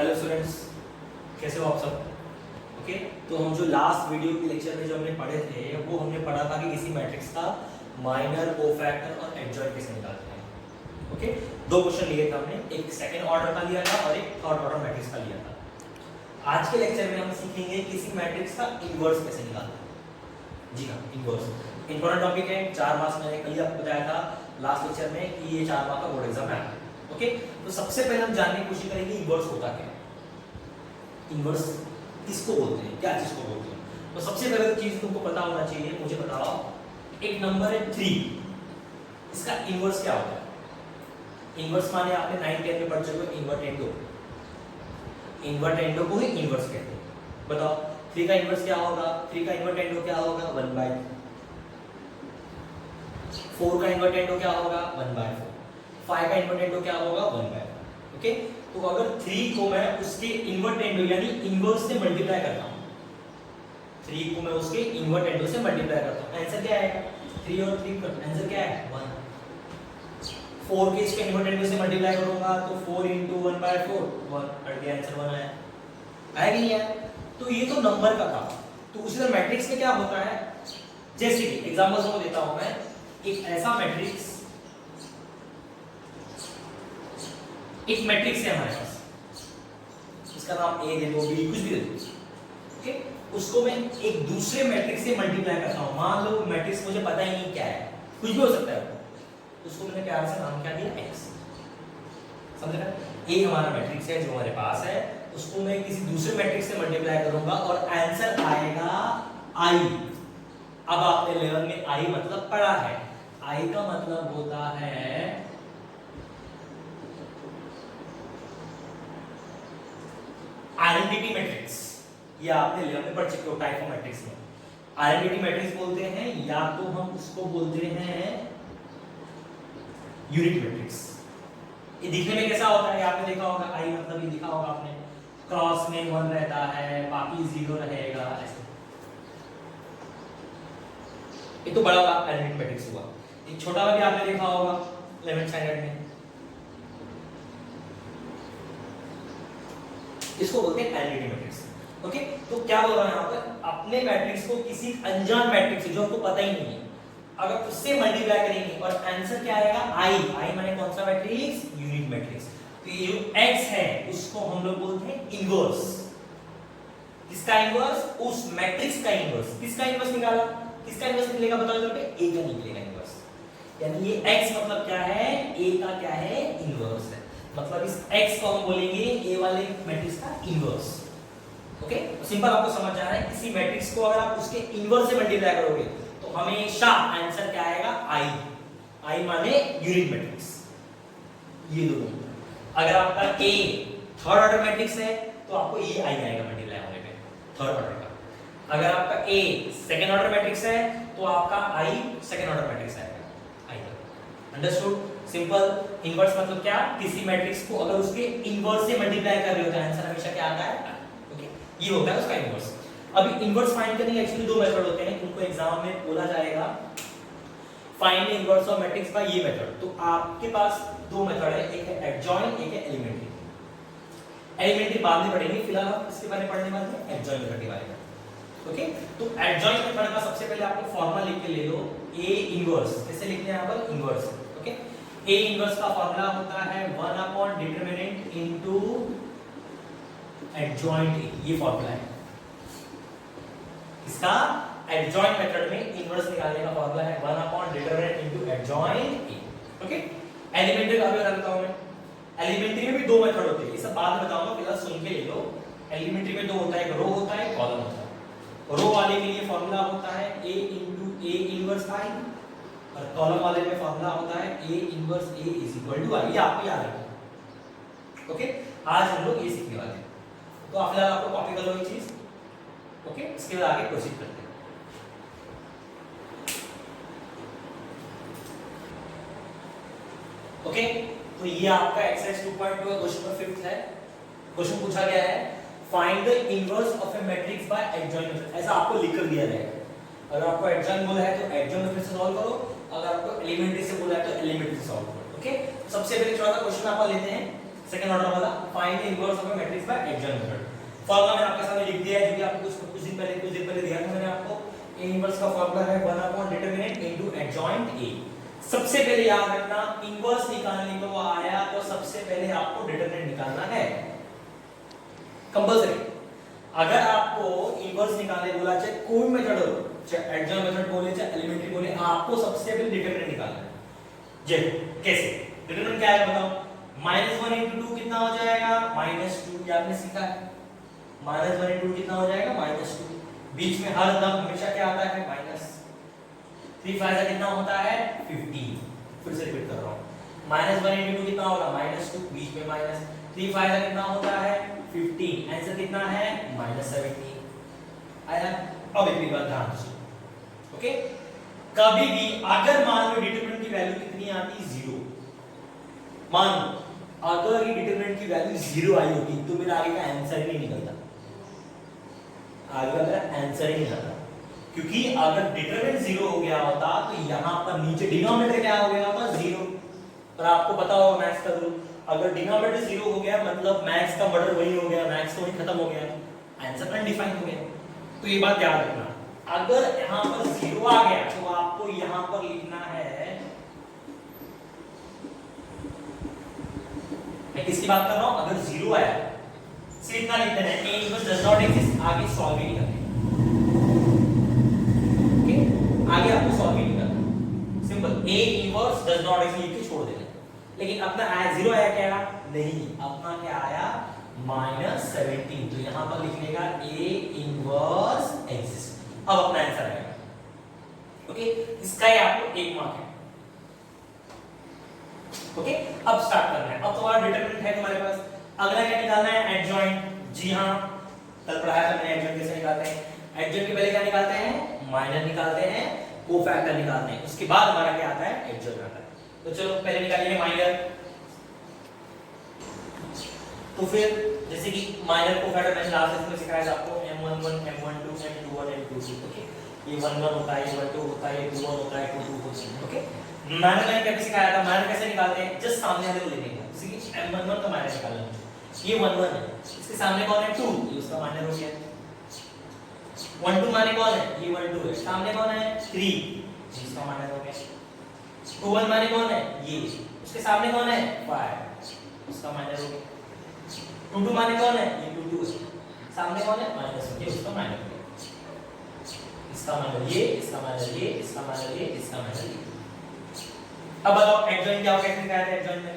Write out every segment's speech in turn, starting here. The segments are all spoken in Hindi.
हेलो स्टूडेंट्स, कैसे हो आप सब? ओके, तो हम जो लास्ट वीडियो के लेक्चर में जो हमने पढ़े थे वो हमने पढ़ा था कि किसी मैट्रिक्स का माइनर, कोफैक्टर और एडजॉइंट कैसे निकालते हैं। ओके, दो क्वेश्चन लिए थे हमने, एक सेकंड ऑर्डर का लिया था और एक थर्ड ऑर्डर मैट्रिक्स का लिया था। आज के लेक्चर में हम सीखेंगे किसी मैट्रिक्स का इनवर्स कैसे निकालना है। जी हाँ, इनवर्स इंपॉर्टेंट टॉपिक है। 4 मार्क्स मैंने कल आपको बताया था लास्ट लेक्चर में कि ये 4 मार्क्स का बोर्ड एग्जाम है। ओके, तो सबसे पहले हम जानने की कोशिश करेंगे इनवर्स होता क्या है, इनवर्स किसको बोलते हैं, क्या चीज को बोलते हैं। तो सबसे पहले चीज तुमको पता होना चाहिए, मुझे बताओ, एक नंबर है 3, इसका इनवर्स क्या होता है? इनवर्स माने आपने 9 10 में पढ़ चुके हो, इन्वर्टेंडो। इन्वर्टेंडो को ही इनवर्स कहते हैं। बताओ 3 का इनवर्स क्या होगा? 3 का इन्वर्टेंडो क्या होगा? 1/3। 4 का इन्वर्टेंडो क्या होगा? 1/4। 5 का इन्वर्टेंडो क्या होगा? 1/5। ओके, तो अगर 3 को मैं उसके इन्वर्टेंडो यानी इनवर्स से मल्टीप्लाई करता हूं, 3 को मैं उसके इन्वर्टेंडो से मल्टीप्लाई करता हूं, आंसर क्या आएगा? 3 और 3 का आंसर क्या है? 1। 4 के इसके इन्वर्टेंडो से मल्टीप्लाई करूंगा तो 4 * 1/4 1, अट गया आंसर 1 आया। आया कि नहीं आया? तो ये तो नंबर का था। तो उसी तरह मैट्रिक्स में क्या होता है, जैसे कि एग्जांपल्स को देता हूं मैं, एक ऐसा मैट्रिक्स, एक मैट्रिक्स है हमारे पास, इसका नाम ए दे दो, बी कुछ भी दे दो। ओके, उसको मैं एक दूसरे मैट्रिक्स से मल्टीप्लाई करता हूं। मान लो मैट्रिक्स मुझे पता ही नहीं क्या है, कुछ भी हो सकता है, उसको मैंने प्यार से नाम क्या दिया? एक्स। समझ रहे? ए हमारा मैट्रिक्स है जो हमारे पास है, उसको मैं किसी दूसरे मैट्रिक्स से मल्टीप्लाई करूंगा और आंसर आएगा आई। अब आपने लेवल में आई मतलब पढ़ा है, आई का मतलब होता है आइडेंटिटी मैट्रिक्स। ये आपने लेवल में पढ़ चुके हो टाइप ऑफ मैट्रिक्स में। आइडेंटिटी मैट्रिक्स बोलते हैं या तो हम उसको बोलते हैं यूनिट मैट्रिक्स। ये दिखने में कैसा होता है आपने देखा होगा, आई मतलब ये दिखा होगा आपने, क्रॉस में 1 रहता है, बाकी 0 रहेगा, ऐसे। ये तो बड़ा वाला आइडेंटिटी मैट्रिक्स हुआ। एक छोटा वाला भी आपने देखा होगा 11th स्टैंडर्ड में, इसको बोलते हैं आइडेंटिटी मैट्रिक्स। ओके, तो क्या बोल रहा है यहाँ पर, अपने मैट्रिक्स को किसी अनजान मैट्रिक्स से जो हमको पता ही नहीं है, अगर उससे मल्टीप्लाई करेंगे और आंसर क्या आएगा? आई। आई माने कौन सा मैट्रिक्स? Unit matrix. तो ये जो x है उसको हम लोग बोलते हैं इनवर्स। किसका इनवर्स? उस मैट्रिक्स का इनवर्स। किसका इनवर्स निकाला? किसका इनवर्स निकलेगा बताओ जरा पे? a का निकलेगा इनवर्स। यानी ये x मतलब क्या है? a का क्या है? इनवर्स है। मतलब इस x को हम बोलेंगे a वाले मैट्रिक्स का इनवर्स। ओके, तो सिंपल आपको समझ आ रहा है, किसी मैट्रिक्स को अगर आप उसके इनवर्स से मल्टीप्लाई करोगे तो हमेशा आंसर क्या आएगा? आई। आई माने यूनिट मैट्रिक्स। ये दोनों, अगर आपका a थर्ड ऑर्डर मैट्रिक्स है तो आपको ये आई आएगा मल्टीप्लाई होने पे, थर्ड ऑर्डर का। अगर आपका a सेकंड ऑर्डर मैट्रिक्स है तो आपका i सेकंड ऑर्डर मैट्रिक्स आएगा, आई का। अंडरस्टूड? सिंपल। इनवर्स मतलब क्या? किसी मैट्रिक्स को अगर उसके इनवर्स से मल्टीप्लाई कर रहे हो तो आंसर हमेशा क्या आता है? ओके, ये होता है उसका इनवर्स। अभी इनवर्स फाइंड करने के एक्चुअली 2 मेथड होते हैं, उनको एग्जाम में बोला जाएगा find inverse of matrix bye ये मेथड। तो आपके पास 2 मेथड है, एक है एडजॉइन, एक है एलिमेंट्री। एलिमेंट्री बाद में पढ़ेंगे, फिलहाल हम इसके बारे में पढ़ने वाले हैं एडजॉइन मेथड के बारे में। ओके, तो एडजॉइन मेथड का सबसे पहले आपको फार्मूला लिख के ले लो, ए इनवर्स। कैसे लिखते हैं यहां पर? इनवर्स। ओके, ए इनवर्स का फार्मूला होता है 1/डिटरमिनेंट इनटू एडजॉइंट। ये फार्मूला है इसका। एडजॉइंट मेथड में इनवर्स निकालने का फार्मूला है one by determinant into adjoint A. Okay, elementary का भी बता देता हूं मैं। एलिमेंट्री में भी 2 मेथड होते हैं, ये सब बाद में बताऊंगा, फिलहाल सुन के ले लो। एलिमेंट्री में 2 होता है, एक रो होता है, एक कॉलम होता है। रो वाले के लिए फार्मूला होता है a into a inverse i, और कॉलम वाले में फार्मूला होता है a inverse a is equal to i। ये आपको याद रखना। ओके, आज हम लोग ये सीखने वाले हैं, तो आप फिलहाल आपको कॉपी कर लो ये चीज। ओके, इसके बाद आगे प्रोसीड करते हैं। ओके, तो ये आपका एक्सरसाइज 2.2 का क्वेश्चन नंबर 5 है। क्वेश्चन पूछा गया है find the inverse of A matrix bye adjoint method. ऐसा आपको लिख कर दिया जाएगा। अगर आपको एडजॉइंट बोला है तो एडजॉइंट मेथड से सॉल्व करो, अगर आपको एलिमेंट्री से बोला है तो एलिमेंट्री से सॉल्व करो। ओके, सबसे पहले थोड़ा सा क्वेश्चन आप लेते हैं। सेकंड ऑर्डर वाला find the inverse of a matrix bye adjoint method. Formula मैंने आपके सामने लिख दिया है, जो कि आपको कुछ दिन पहले दिया था मैंने आपको। ए इनवर्स का फॉर्मूला है 1 अपॉन डिटरमिनेंट इनटू एडजॉइंट ए। सबसे पहले याद रखना, इनवर्स निकालने को आया तो सबसे पहले आपको डिटरमिनेंट निकालना है, कंपल्सरी। अगर आपको इनवर्स निकालने बोला, चाहे कोई मेथड हो, चाहे एडजॉइंट मेथड बोले चाहे एलिमेंट्री बोले, आपको सबसे पहले डिटरमिनेंट निकालना है। जी कैसे डिटरमिनेंट क्या है बताओ? -1 into 2 कितना हो जाएगा? -2। ये आपने सीखा है। -1 into 2 कितना हो जाएगा? -2। बीच में हर दम हमेशा क्या आता है? माइनस। 3 फायदा कितना होता है? 15। फिर से रिपीट कर रहा हूँ, -1 into 2 कितना होगा? -2, बीच में माइनस। 3 फायदा कितना होता है? 15। आंसर कितना है? -17 आया। अब एक बात ध्यान से, ओके, कभी भी अगर मान लो डिटरमिनेंट की वैल्यू कितनी आती? 0। मान लो अगर ये डिटरमिनेंट की वैल्यू 0 आई होती तो मेरा आगे का आंसर ही नहीं निकलता, आगे का मेरा आंसर ही नहीं आता। क्योंकि अगर डिटरमिनेंट 0 हो गया होता तो यहां पर नीचे डिनोमिनेटर क्या हो गया होता? 0। और आपको पता होगा मैथ्स का रूल, अगर डिनोमिनेटर 0 हो गया मतलब मैथ्स का मर्डर वही हो गया, मैथ्स तो वही खत्म हो गया, आंसर अनडिफाइंड हो गया। तो ये बात याद रखना, अगर यहां पर 0 आ गया तो आपको यहां पर लिखना है, मैं किसकी बात कर रहा हूं? अगर 0 आया सिर्फ इतना लिखते हैं, a inverse does not exist, आगे सॉल्व ही नहीं करते। ओके, आगे आपको सॉल्व ही नहीं करना, simple a inverse does not exist लिख के छोड़ देना। लेकिन अपना आया 0 आया क्या? नहीं, अपना क्या आया? -17। तो यहां पर लिखने का a इनवर्स एग्जिस्ट। अब अपना आंसर आएगा, ओके, इसका ही आपको 1 मार्क है। ओके, अब स्टार्ट करना है। अब तुम्हारा डिटरमिनेंट है तुम्हारे पास, अगला क्या निकालना है? एडजॉइंट। जी हां, कल पढ़ाया था मैंने एडजॉइंट कैसे निकालते हैं। एडजॉइंट के पहले क्या निकालते हैं? माइनर निकालते हैं, कोफैक्टर निकालते हैं, उसके बाद हमारा क्या आता है? एडजॉइंट आता है। तो चलो पहले निकालिए माइनर। तो फिर जैसे कि माइनर कोफैक्टर मैंने लास्ट में सिखाया था आपको, m11 m12 m21 m22। Okay, ये 11 होता है, ये 12 होता है, ये 21 होता है, 22 होता है। ओके, मैंने क्या सिखाया था? माइनर कैसे निकालते हैं? जस्ट सामने वाले को लेने का, जैसे कि m11 का माइनर निकालना है, ये 11 है, इसके सामने कौन है? 2, ये उसका माइनर हो गया। 12 माने कौन है? ये 12 है, सामने कौन है? 3, इसका माइनर हो गया। 21 माने कौन है? ये, उसके सामने कौन है? 5, उसका माइनर हो गया। 22 माने कौन है? ये 22 है, सामने कौन है? माइनस, ये उसका माइनर हो गया। इसका माइनर ये, इसका माइनर ये, इसका माइनर ये, इसका माइनर ये। अब बताओ एडजॉइंट क्या हो? कैसे निकालते हैं एडजॉइंट में?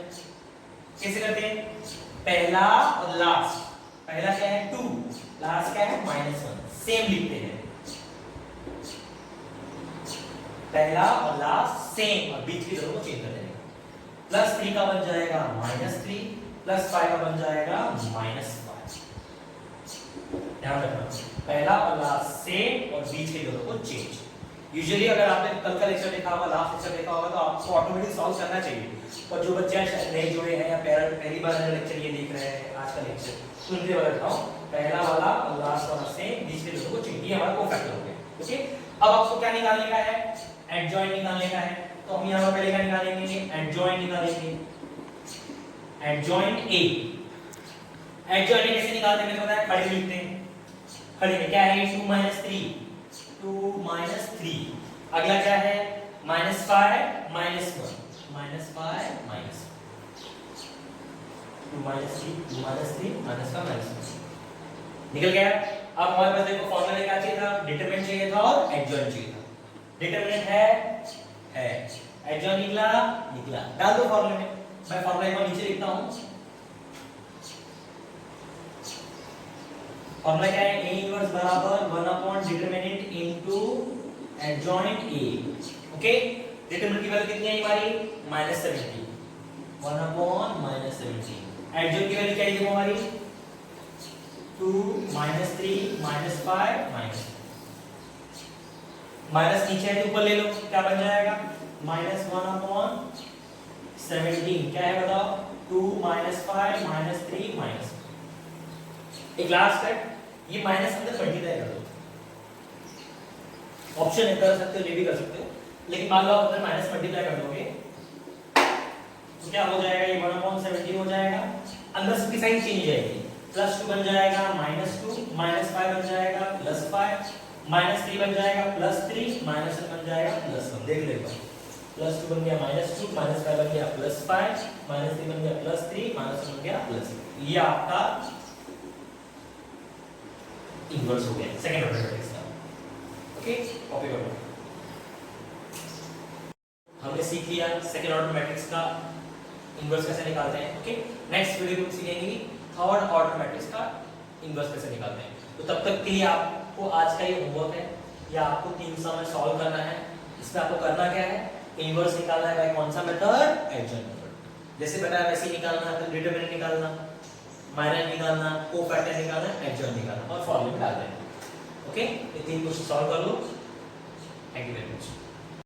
कैसे करते हैं? पहला और लास्ट, पहला क्या है? 2, लास्ट क्या है? -1, सेम लिखते हैं, पहला और लास्ट सेम, और बीच की दोनों को चेंज कर देंगे। +3 का बन जाएगा -3, +5 का बन जाएगा -5। ध्यान रखना, पहला और लास्ट सेम और बीच के दोनों को चेंज। यूजुअली अगर आपने कल का लेक्चर देखा होगा, लास्ट लेक्चर देखा होगा, तो आपको ऑटोमेटिक सॉल्व करना चाहिए। और जो बच्चे नए जुड़े हैं या पहली बार लेक्चर ये देख रहे हैं आज का लेक्चर, तो उनके बारे में बताऊं, पहला वाला और लास्ट वाला सेम, बीच के दोनों को चेंज, ये हमारा कोफैक्टर हो गया। ओके, अब आपको क्या निकालने का है? एडजॉइंट निकालने का है। तो हम यहां पर पहले क्या निकालेंगे? एडजॉइंट निकालेंगे, एडजॉइंट ए। एडजॉइंट कैसे निकालते हैं? मैंने बताया, खड़े लिखते हैं, खड़े में क्या है? 2 - 3, 2 - 3। अगला क्या है? -5 - 1, -5 - 2 - 3, 2 - 3 -5 -1 निकल गया। अब हमारे पास देखो फॉर्मूला क्या चाहिए था? डिटरमिनेंट चाहिए था और एडजॉइंट चाहिए था। डिटरमिनेंट है, एडजॉइंट निकला, डाल दो फॉर्मूले में। मैं फॉर्मूला एक बार नीचे लिखता हूं। फॉर्मूला क्या है? A इनवर्स बराबर 1 upon determinant into adjoint A। Okay, determinant की वैल्यू कितनी है हमारी? -17, 1 अपॉन -17। एडजॉइंट की वैल्यू क्या है हमारी? 2 - 3 -5 माइनस नीचे है तो ऊपर ले लो, क्या बन जाएगा? -1 अपॉन 17, क्या है बताओ? 2 - 5 - 3 एक लास्ट है, ये माइनस अंदर मल्टीप्लाई कर दो, ऑप्शन है, कर सकते हो, ये भी कर सकते हो, लेकिन मान लो अंदर माइनस मल्टीप्लाई कर दोगे तो क्या हो जाएगा? ये 1/17 हो जाएगा अंदर से साइन चेंज हो जाएगी, +2 बन जाएगा -2, -5 बन जाएगा +5, -3 बन जाएगा +3, -1 बन जाएगा +1। देख ले +2 बन गया -2, -5 बन गया +5, -3 बन गया +3, -1 बन गया +1। ये आपका इन्वर्स हो गया सेकंड ऑर्डर मैट्रिक्स का। ओके, कॉपी करो। हमने सीख लिया सेकंड ऑर्डर मैट्रिक्स का इन्वर्स कैसे निकालते हैं। ओके, नेक्स्ट वीडियो में सीखेंगे थर्ड ऑर्डर मैट्रिक्स का इन्वर्स कैसे निकालते हैं। तो तब तक के लिए आपको आज का ये होमवर्क है, या आपको 3 सम में सॉल्व करना है। इसमें आपको करना क्या है, इन्वर्स निकालना है बाय कौन सा मेथड, एडजॉइंट मेथड। जैसे बताया वैसे ही निकालना है, डिटरमिनेंट निकालना, माइनर निकालना, कोफैक्टर निकालना, एडजॉइंट निकालना और फॉर्मूला में डाल देना। ओके, ये 3 क्वेश्चन सॉल्व कर लो। Thank you very much.